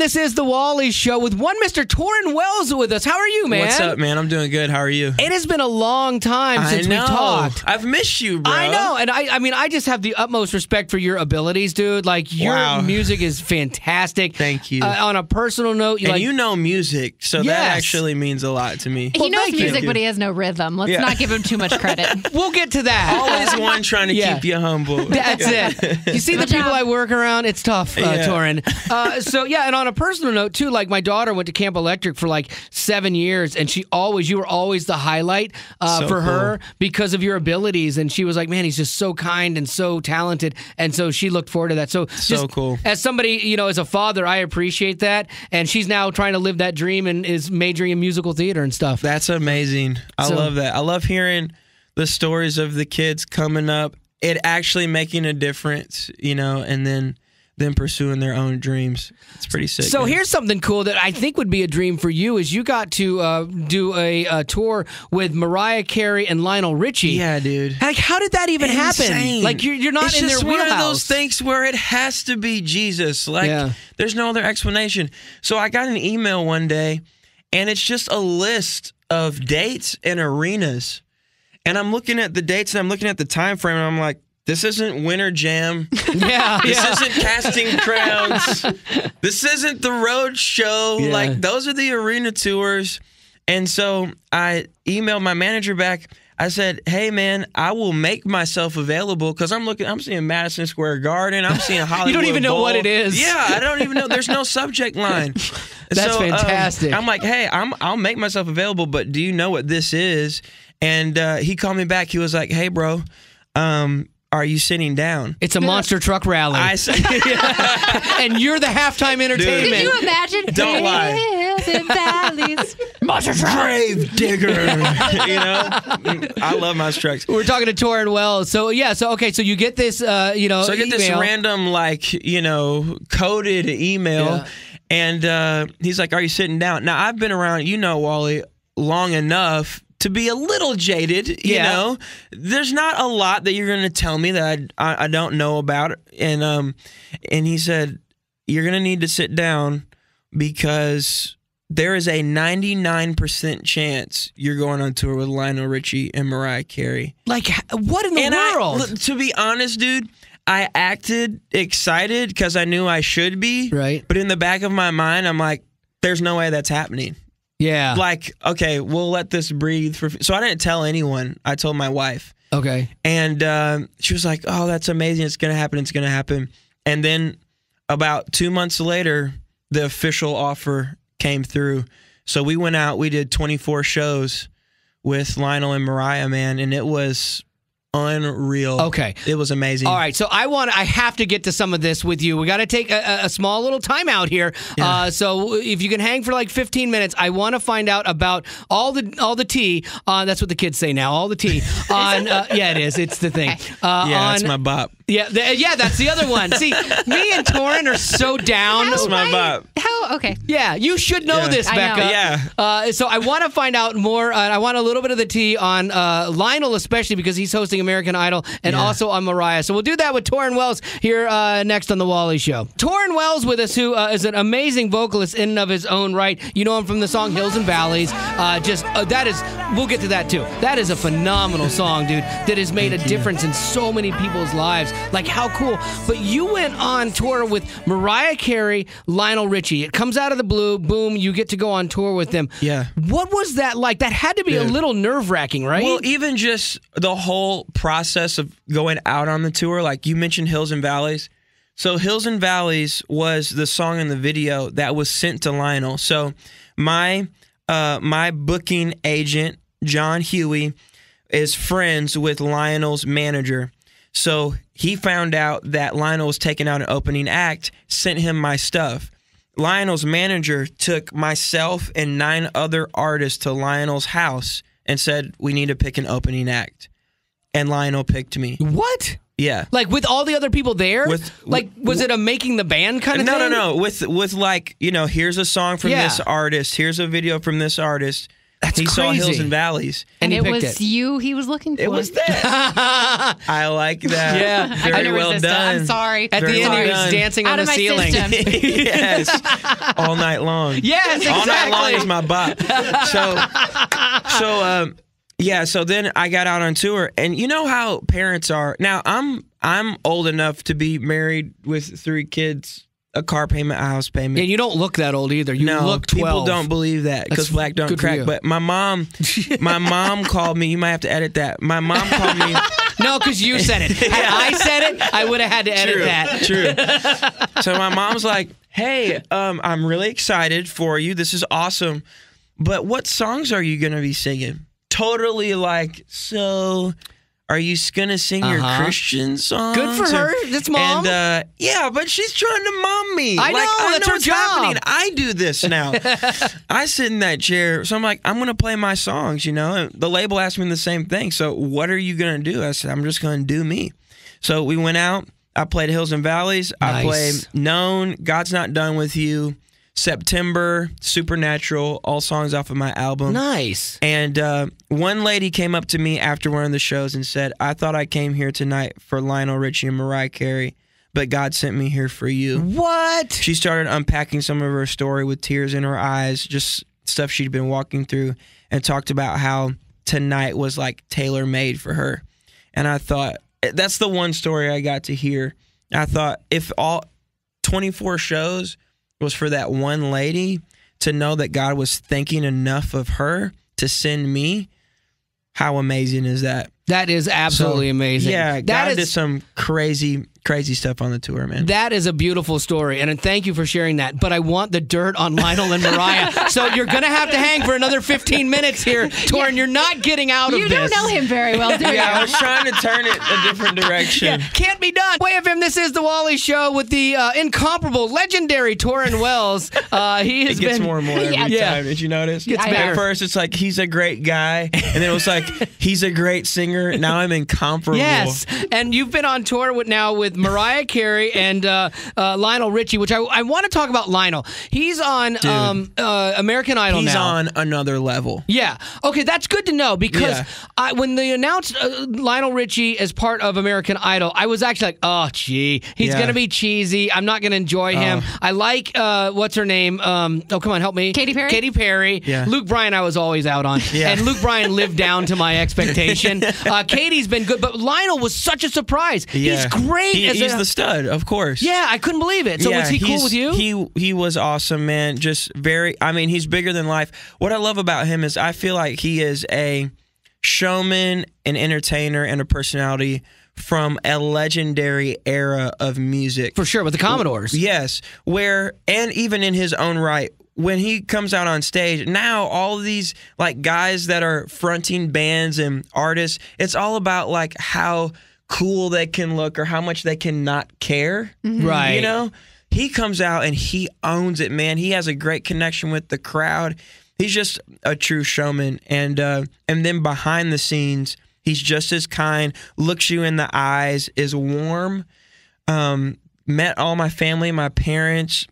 This is the Wally Show with one Mr. Tauren Wells with us. How are you, man? What's up, man? I'm doing good. How are you? It has been a long time since we talked. I've missed you, bro. I know, and I mean, I just have the utmost respect for your abilities, dude. Like, your music is fantastic. Thank you. On a personal note, you know music, so that actually means a lot to me. He knows music, but he has no rhythm. Let's not give him too much credit. We'll get to that. Always one trying to keep you humble. That's it. You see the people I work around? It's tough, Tauren. And on a personal note, too, like my daughter went to Camp Electric for like 7 years, and you were always the highlight for her because of your abilities. And she was like, man, he's just so kind and so talented. And so she looked forward to that. So cool. As somebody, as a father, I appreciate that. And she's now trying to live that dream and is majoring in musical theater and stuff. That's amazing. I love that. I love hearing the stories of the kids coming up, it actually making a difference, and then them pursuing their own dreams. It's pretty sick. So here's something cool that I think would be a dream for you is you got to do a tour with Mariah Carey and Lionel Richie. Yeah, dude. Like, how did that even happen? Like, you're not in their wheelhouse. It's just one of those things where it has to be Jesus. Like, there's no other explanation. So I got an email one day, and it's just a list of dates and arenas. And I'm looking at the dates, and I'm looking at the time frame, and I'm like, this isn't Winter Jam. This isn't Casting Crowns. This isn't the Road Show. Yeah. Like, those are the arena tours. And so I emailed my manager back. I said, hey, man, I will make myself available because I'm seeing Madison Square Garden. I'm seeing Hollywood You don't even know Bowl. what it is. Yeah, I don't even know. There's no subject line. That's fantastic. I'm like, hey, I'll make myself available, but do you know what this is? And he called me back. He was like, hey, bro, are you sitting down? It's a monster truck rally. I said, and you're the halftime entertainment. Could you imagine? Don't lie. Hills and valleys. Monster truck. Grave digger. I love my trucks. We're talking to Tauren Wells. So you get this, So I get this random, coded email, and he's like, are you sitting down? Now, I've been around, Wally, long enough to be a little jaded, you know. There's not a lot that you're going to tell me that I don't know about. And he said, you're going to need to sit down because there is a 99% chance you're going on tour with Lionel Richie and Mariah Carey. Like, what in the world? To be honest, dude, I acted excited because I knew I should be. Right. But in the back of my mind, I'm like, there's no way that's happening. Yeah. Like, okay, we'll let this breathe. So I didn't tell anyone. I told my wife. Okay. And she was like, oh, that's amazing. It's going to happen. It's going to happen. And then about 2 months later, the official offer came through. So we went out. We did 24 shows with Lionel and Mariah, man. And it was unreal. Okay. It was amazing. All right. So I have to get to some of this with you. We got to take a small little time out here. Yeah. So if you can hang for like 15 minutes, I want to find out about all the tea on, that's what the kids say now, all the tea on, it is. It's the thing. That's my bop. Yeah, that's the other one. See, me and Tauren are so down. That's my bop. Okay. Yeah, you should know this, Becca. Yeah. So I want to find out more. I want a little bit of the tea on Lionel, especially because he's hosting American Idol, and also on Mariah. So we'll do that with Tauren Wells here next on The Wally Show. Tauren Wells with us, who is an amazing vocalist in and of his own right. You know him from the song Hills and Valleys. We'll get to that too. That is a phenomenal song, dude, that has made a difference in so many people's lives. Like, how cool. But you went on tour with Mariah Carey, Lionel Richie. It comes out of the blue, boom, you get to go on tour with them. Yeah. What was that like? That had to be a little nerve-wracking, right? Well, even just the whole process of going out on the tour, like you mentioned Hills and Valleys. So Hills and Valleys was the song in the video that was sent to Lionel. So my booking agent, John Huey, is friends with Lionel's manager. So he found out that Lionel was taking out an opening act, sent him my stuff. Lionel's manager took myself and 9 other artists to Lionel's house and said, we need to pick an opening act. And Lionel picked me. What? Yeah. Like, with all the other people there? Was it a making the band kind of thing? No. With like, here's a song from this artist. Here's a video from this artist. He saw crazy. Hills and Valleys. And he it picked was you he was looking for. It was that. I like that. Yeah. I Very couldn't well resist it. done. I'm sorry. At the Very end, he well was done. dancing Out on of the my ceiling. system. Yes. All night long. Yes, All night long exactly. is my bop. So then I got out on tour, and you know how parents are. Now I'm old enough to be married with 3 kids, a car payment, a house payment. And you don't look that old either. You No, look 12. people don't believe that because That's black don't good for you. crack. But my mom called me. You might have to edit that. My mom called me. No, because you said it. Had I said it, I would have had to edit that. True. So my mom's like, "Hey, I'm really excited for you. This is awesome. But what songs are you gonna be singing?" Totally like, so are you gonna sing your Christian songs? Good for her. That's mom. And yeah, but she's trying to mom me. I know, that's her what's job. happening. I do this now. I sit in that chair, so I'm like, I'm gonna play my songs, you know. And the label asked me the same thing. So what are you gonna do? I said, I'm just gonna do me. So we went out. I played Hills and Valleys. I played Known, God's Not Done With You, September, Supernatural, all songs off of my album. Nice. And one lady came up to me after one of the shows and said, I thought I came here tonight for Lionel Richie and Mariah Carey, but God sent me here for you. What? She started unpacking some of her story with tears in her eyes, just stuff she'd been walking through, and talked about how tonight was like tailor-made for her. And I thought, that's the one story I got to hear. I thought if all 24 shows was for that one lady to know that God was thinking enough of her to send me, how amazing is that? That is absolutely amazing. Yeah, that God is did some crazy stuff on the tour, man. That is a beautiful story, and thank you for sharing that. But I want the dirt on Lionel and Mariah, so you're going to have to hang for another 15 minutes here, Tauren. You're not getting out of this. You don't know him very well, do you? Yeah, I was trying to turn it a different direction. Yeah, can't be done. WayFM, this is the Wally Show with the incomparable, legendary Tauren Wells. He has It gets been more and more every time. Did you notice? Gets better. At first, it's like he's a great guy, and then it was like he's a great singer. Now I'm incomparable. Yes, and you've been on tour with Mariah Carey and Lionel Richie, which I want to talk about Lionel. He's on American Idol now. He's on another level. Yeah. Okay, that's good to know because when they announced Lionel Richie as part of American Idol, I was actually like, oh, gee, he's going to be cheesy. I'm not going to enjoy him. I like, what's her name? Oh, come on, help me. Katy Perry? Katy Perry. Yeah. Luke Bryan I was always out on. Yeah. And Luke Bryan lived down to my expectation. Katie's been good, but Lionel was such a surprise. Yeah. He's great. He's the stud, of course. Yeah, I couldn't believe it. So was he cool with you? He was awesome, man. Just very, I mean, he's bigger than life. What I love about him is I feel like he is a showman, an entertainer, and a personality from a legendary era of music. For sure, with the Commodores. Yes, and even in his own right, when he comes out on stage, now all of these like guys that are fronting bands and artists, it's all about like how cool they can look or how much they can not care. Right. You know? He comes out and he owns it, man. He has a great connection with the crowd. He's just a true showman. And then behind the scenes, he's just as kind, looks you in the eyes, is warm. Met all my family, my parents,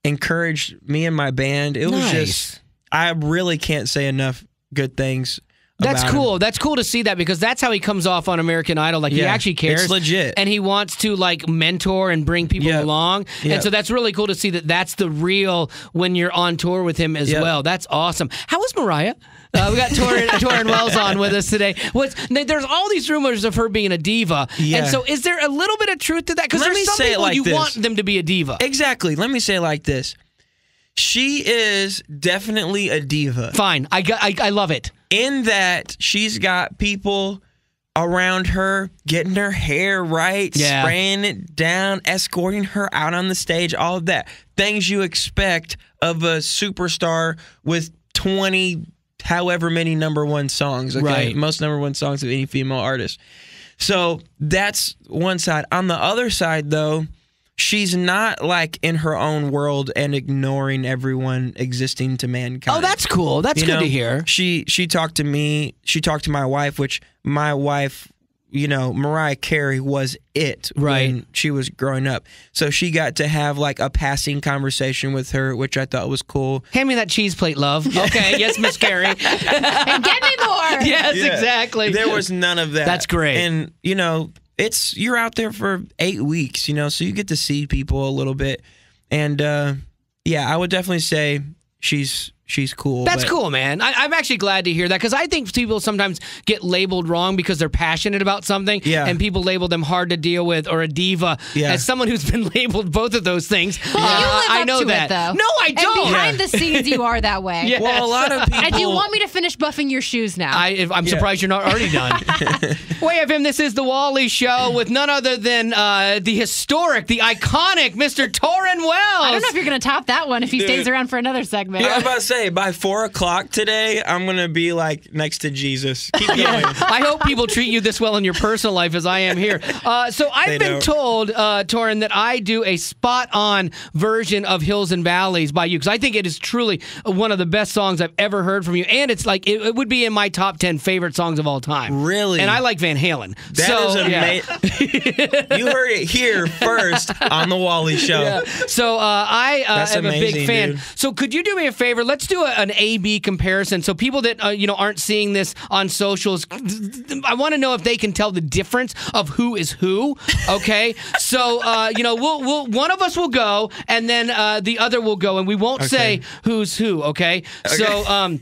encouraged me and my band. It was just, I really can't say enough good things. That's cool. That's cool to see that because that's how he comes off on American Idol. Like he actually cares. It's legit. And he wants to like mentor and bring people along. And so that's really cool to see that that's the real when you're on tour with him as well. That's awesome. How was Mariah? We got Tauren Wells on with us today. There's all these rumors of her being a diva. Yeah. And so is there a little bit of truth to that? Because there's some people you want them to be a diva. Exactly. Let me say it like this. She is definitely a diva. Fine. I love it. In that she's got people around her getting her hair right, spraying it down, escorting her out on the stage, all of that. Things you expect of a superstar with 20 however many #1 songs, okay? Right. Most #1 songs of any female artist. So that's one side. On the other side, though, she's not like in her own world and ignoring everyone existing to mankind. Oh, that's cool. That's good to hear. She talked to me. She talked to my wife, which my wife Mariah Carey was it when she was growing up. So she got to have like a passing conversation with her, which I thought was cool. Hand me that cheese plate, love. Okay, yes, Miss Carey. And get me more. Yes, exactly. There was none of that. That's great. And, you're out there for 8 weeks, so you get to see people a little bit. And, I would definitely say she's cool. That's cool, man. I'm actually glad to hear that, because I think people sometimes get labeled wrong because they're passionate about something, and people label them hard to deal with or a diva. As someone who's been labeled both of those things, well, you live I up know to that. It, though. No, I don't. And behind the scenes, you are that way. Yes. Well, a lot of people. And do you want me to finish buffing your shoes now? I'm surprised you're not already done. Way of him. This is the Wally Show with none other than the historic, the iconic Mr. Tauren Wells. I don't know if you're going to top that one if he stays around for another segment. I was about to say, by 4 o'clock today, I'm going to be like next to Jesus. Keep going. I hope people treat you this well in your personal life as I am here. So I've been told, Tauren, that I do a spot-on version of Hills and Valleys by you, because I think it is truly one of the best songs I've ever heard from you, and it's like it would be in my top 10 favorite songs of all time. Really? And I like Van Halen. That is amazing. You heard it here first on the Wally Show. Yeah. So I am amazing, a big fan. dude. So could you do me a favor? Let's do an A/B comparison. So people that aren't seeing this on socials, I want to know if they can tell the difference of who is who. Okay, so we'll one of us will go, and then the other will go, and we won't say who's who. Okay, so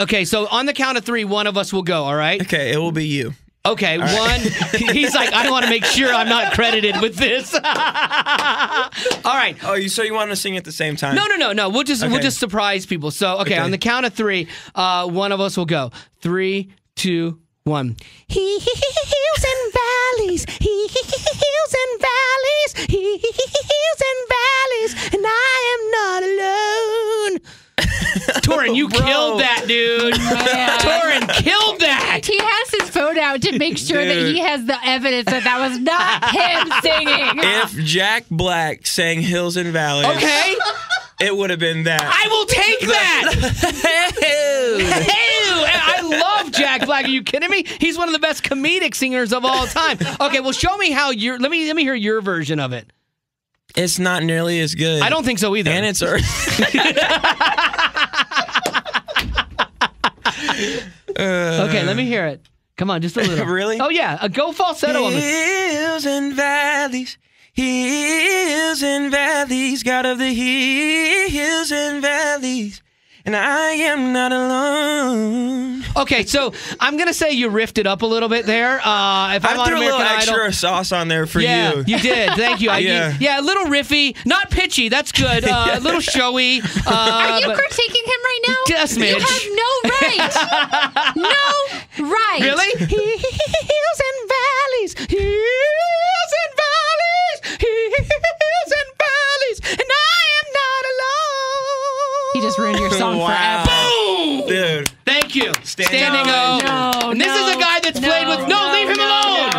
okay. So on the count of 3, one of us will go. All right. Okay, it will be you. Okay, all one. He's like, I want to make sure I'm not credited with this. All right. Oh, so you want to sing at the same time? No. We'll just surprise people. So, okay, on the count of 3, one of us will go. 3, 2, 1. He heals in valleys. He heals in valleys. He heals in valleys, and I am not alone. Tauren, you killed that, dude. Yeah. Tauren killed that. He has his phone out to make sure that he has the evidence that was not him singing. If Jack Black sang Hills and Valleys, it would have been that. I will take that. I love Jack Black. Are you kidding me? He's one of the best comedic singers of all time. Okay, well, show me how let me hear your version of it. It's not nearly as good. I don't think so either. And it's okay, let me hear it. Come on, just a little. Really? Oh, yeah. Go falsetto on me. Hills and valleys, God of the hills and valleys, and I am not alone. Okay, so I'm going to say you riffed it up a little bit there. If I'm I on threw a American little Idol, extra sauce on there for yeah, you. You did. Thank you. Yeah. A little riffy. Not pitchy. That's good. A little showy. Are you critiquing him right now? Just you have no right. No right. Really? Hills and valleys. Hills and valleys. Hills and valleys. And I am not alone. He just ruined your song Wow. forever. Boom! Dude. Thank you. Standing O. No, and this is a guy that's played with... No, leave him alone.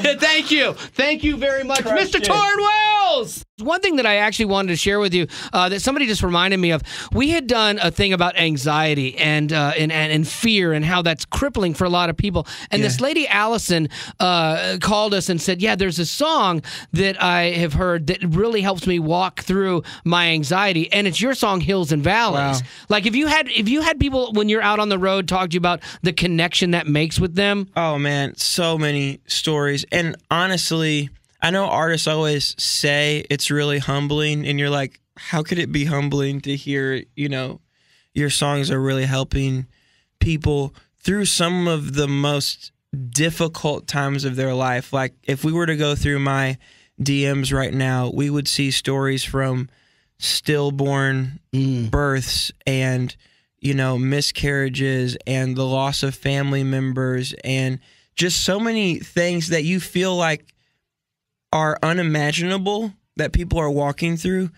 bro. Thank you. Thank you very much, Mr. Tauren Wells. One thing that I actually wanted to share with you that somebody just reminded me of, we had done a thing about anxiety and fear and how that's crippling for a lot of people. And this lady, Allison, called us and said, yeah, there's a song that I have heard that really helps me walk through my anxiety. And it's your song, Hills and Valleys. Wow. Like if you had people when you're out on the road talk to you about the connection that makes with them. Oh, man, so many stories. And honestly, I know artists always say it's really humbling, and you're like, how could it be humbling to hear, your songs are really helping people through some of the most difficult times of their life. Like, if we were to go through my DMs right now, we would see stories from stillborn births and, miscarriages and the loss of family members and just so many things that you feel like are unimaginable that people are walking through,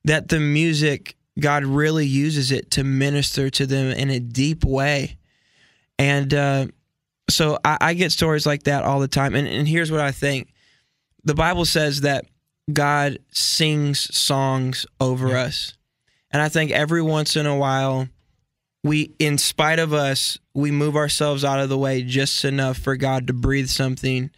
that the music, God really uses it to minister to them in a deep way. And so I get stories like that all the time. And here's what I think. The Bible says that God sings songs over us. And I think every once in a while in spite of us, we move ourselves out of the way just enough for God to breathe something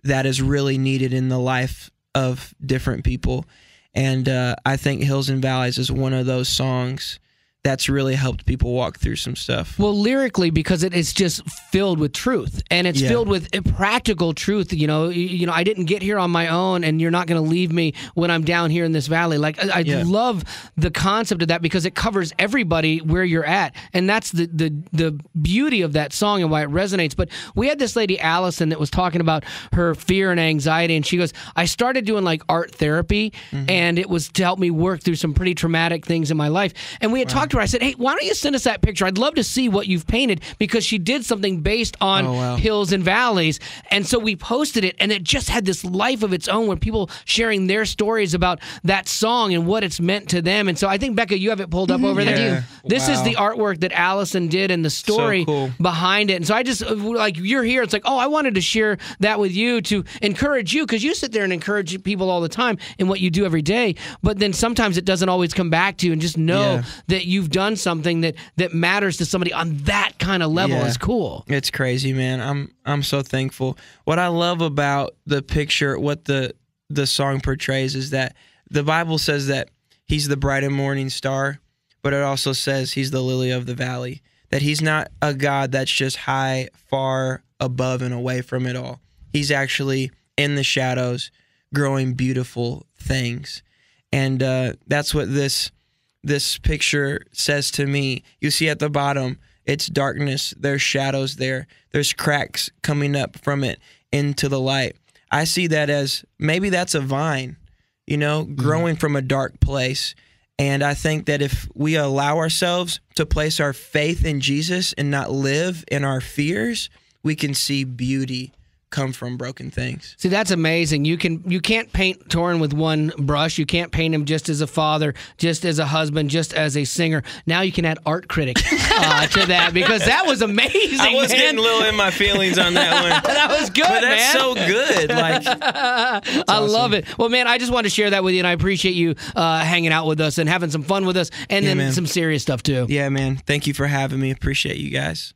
that is really needed in the life of different people. And I think Hills and Valleys is one of those songs that's really helped people walk through some stuff. Well, lyrically, because it is just filled with truth, and it's filled with practical truth. You know, I didn't get here on my own, and you're not going to leave me when I'm down here in this valley. Like, I love the concept of that because it covers everybody where you're at, and that's the beauty of that song and why it resonates. But we had this lady, Allison, that was talking about her fear and anxiety, and she goes, I started doing like art therapy, and it was to help me work through some pretty traumatic things in my life. And we had talked to her. I said, hey, why don't you send us that picture? I'd love to see what you've painted, because she did something based on Hills and Valleys. And so we posted it, and it just had this life of its own, where people sharing their stories about that song and what it's meant to them. And so I think, Becca, you have it pulled up over there. This is the artwork that Allison did and the story behind it. And so I just, like, you're here. It's like, oh, I wanted to share that with you to encourage you, because you sit there and encourage people all the time in what you do every day. But then sometimes it doesn't always come back to you, and just know that you've done something that matters to somebody on that kind of level is cool. It's crazy, man. I'm so thankful. What I love about the picture, what the song portrays, is that the Bible says that he's the bright and morning star, but it also says he's the lily of the valley, that he's not a God that's just high, far above and away from it all. He's actually in the shadows growing beautiful things. And that's what this picture says to me. You see at the bottom, it's darkness. There's shadows there. There's cracks coming up from it into the light. I see that as maybe that's a vine, growing from a dark place. And I think that if we allow ourselves to place our faith in Jesus and not live in our fears, we can see beauty come from broken things. See, that's amazing. You can't paint Tauren with one brush. You can't paint him just as a father, just as a husband, just as a singer. Now you can add art critic to that, because that was amazing. I was getting a little in my feelings on that one. That was good, but that's so good. Like, I love it. Well, man, I just wanted to share that with you, and I appreciate you hanging out with us and having some fun with us, and then some serious stuff too. Yeah, man. Thank you for having me. Appreciate you guys.